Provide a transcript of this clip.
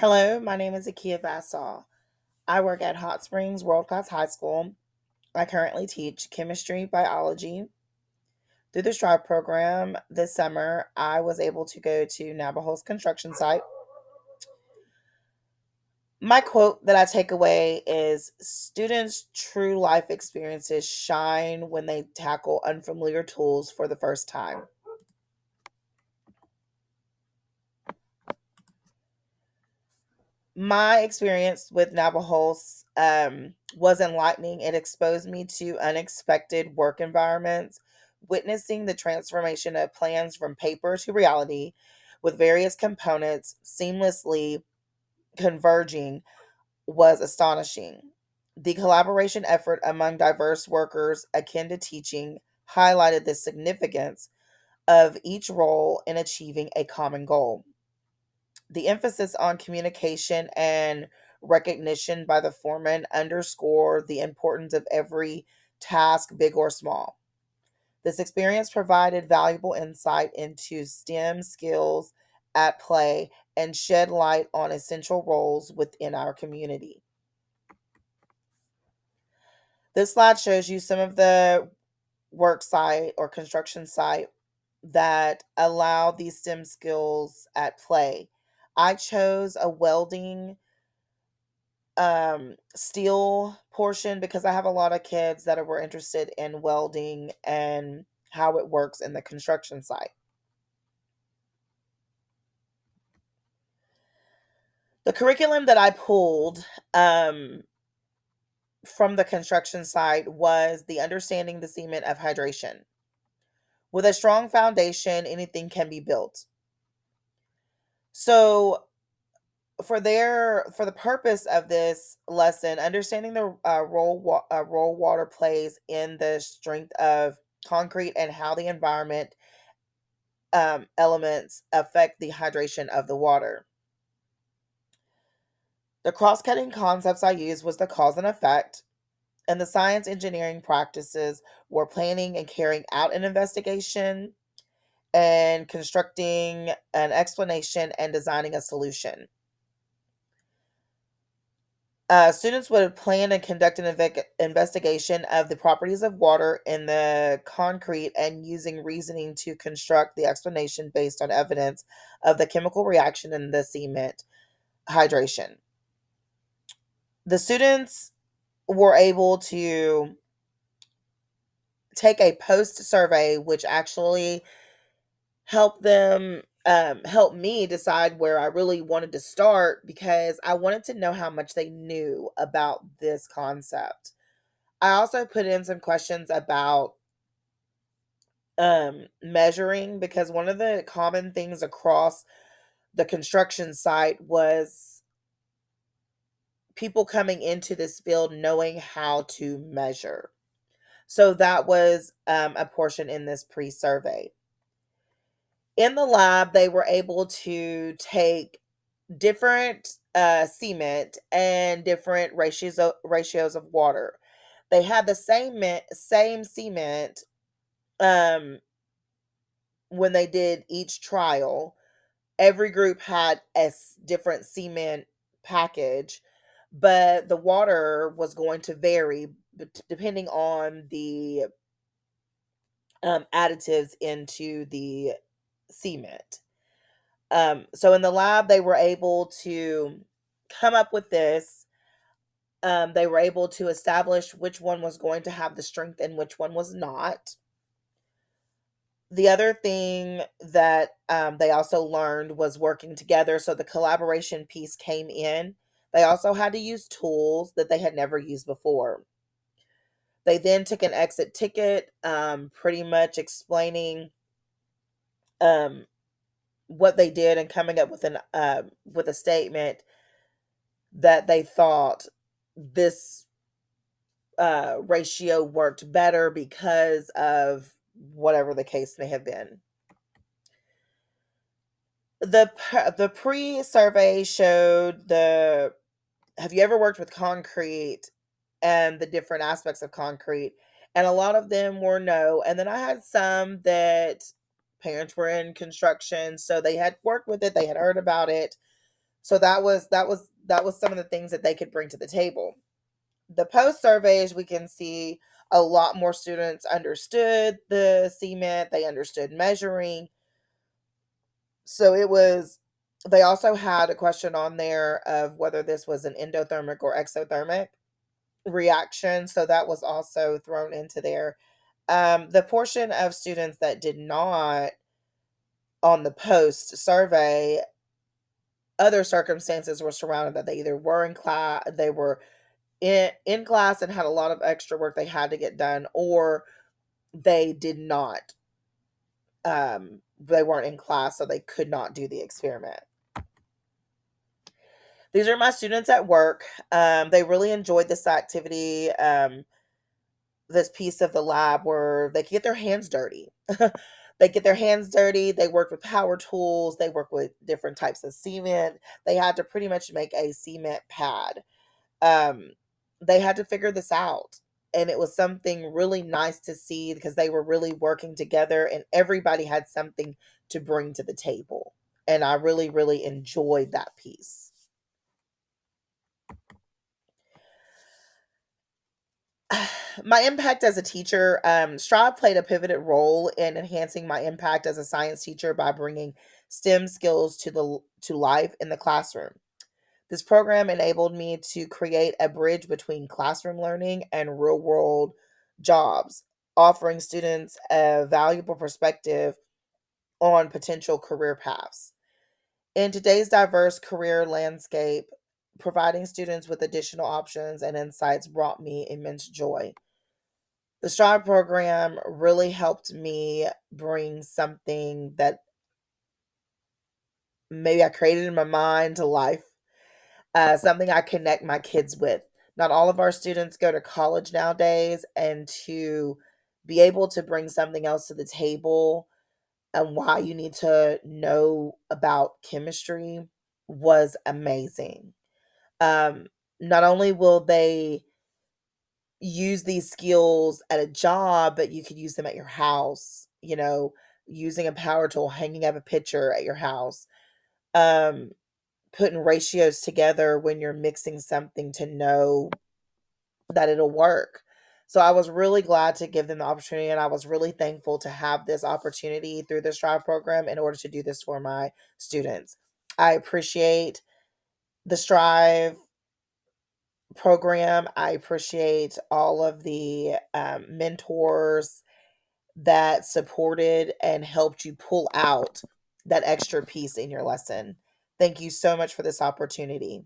Hello, my name is Aquia Vasseau. I work at Hot Springs World Class High School. I currently teach chemistry, biology. Through the Strive program this summer, I was able to go to Nabholz construction site. My quote that I take away is students' true life experiences shine when they tackle unfamiliar tools for the first time. My experience with Nabholz was enlightening. It exposed me to unexpected work environments, witnessing the transformation of plans from paper to reality with various components seamlessly converging was astonishing. The collaboration effort among diverse workers akin to teaching highlighted the significance of each role in achieving a common goal. The emphasis on communication and recognition by the foreman underscore the importance of every task, big or small. This experience provided valuable insight into STEM skills at play and shed light on essential roles within our community. This slide shows you some of the work site or construction site that allow these STEM skills at play. I chose a welding steel portion because I have a lot of kids that were interested in welding and how it works in the construction site. The curriculum that I pulled from the construction site was the understanding the cement of hydration. With a strong foundation, anything can be built. So for the purpose of this lesson, understanding the role water plays in the strength of concrete and how the environment elements affect the hydration of the water. The cross-cutting concepts I used was the cause and effect, and the science engineering practices were planning and carrying out an investigation and constructing an explanation and designing a solution. Students would plan and conduct an investigation of the properties of water in the concrete and using reasoning to construct the explanation based on evidence of the chemical reaction in the cement hydration. The students were able to take a post survey, which actually help me decide where I really wanted to start because I wanted to know how much they knew about this concept. I also put in some questions about measuring because one of the common things across the construction site was people coming into this field knowing how to measure. So that was a portion in this pre survey. In the lab, they were able to take different cement and different ratios of water. They had the same cement um, when they did each trial. Every group had different cement package, but the water was going to vary depending on the additives into the cement. So in the lab, they were able to come up with this. They were able to establish which one was going to have the strength and which one was not. The other thing that they also learned was working together. So the collaboration piece came in. They also had to use tools that they had never used before. They then took an exit ticket, pretty much explaining um, what they did and coming up with a statement that they thought this ratio worked better because of whatever the case may have been. The pre-survey showed the have you ever worked with concrete and the different aspects of concrete? And a lot of them were no. And then I had some that parents were in construction, so they had worked with it, they had heard about it, So that was some of the things that they could bring to the table. The post surveys, we can see a lot more students understood the cement, they understood measuring. So it was, they also had a question on there of whether this was an endothermic or exothermic reaction. So that was also thrown into there. The portion of students that did not on the post survey, other circumstances were surrounded that they either were in class, they were in class and had a lot of extra work they had to get done, or they did not. They weren't in class, so they could not do the experiment. These are my students at work. They really enjoyed this activity, this piece of the lab where they could get their hands dirty. They get their hands dirty. They work with power tools. They work with different types of cement. They had to pretty much make a cement pad. Um, they had to figure this out. And it was something really nice to see because they were really working together and everybody had something to bring to the table. And I really, really enjoyed that piece. My impact as a teacher, Strive played a pivotal role in enhancing my impact as a science teacher by bringing STEM skills to life in the classroom. This program enabled me to create a bridge between classroom learning and real world jobs, offering students a valuable perspective on potential career paths. In today's diverse career landscape, providing students with additional options and insights brought me immense joy. The Strive program really helped me bring something that maybe I created in my mind to life, something I connect my kids with. Not all of our students go to college nowadays, and to be able to bring something else to the table and why you need to know about chemistry was amazing. Um, Not only will they use these skills at a job, but you could use them at your house, using a power tool, hanging up a picture at your house, um, putting ratios together when you're mixing something to know that it'll work. So I was really glad to give them the opportunity, and I was really thankful to have this opportunity through the Strive program in order to do this for my students. I appreciate the Strive program. I appreciate all of the mentors that supported and helped you pull out that extra piece in your lesson. Thank you so much for this opportunity.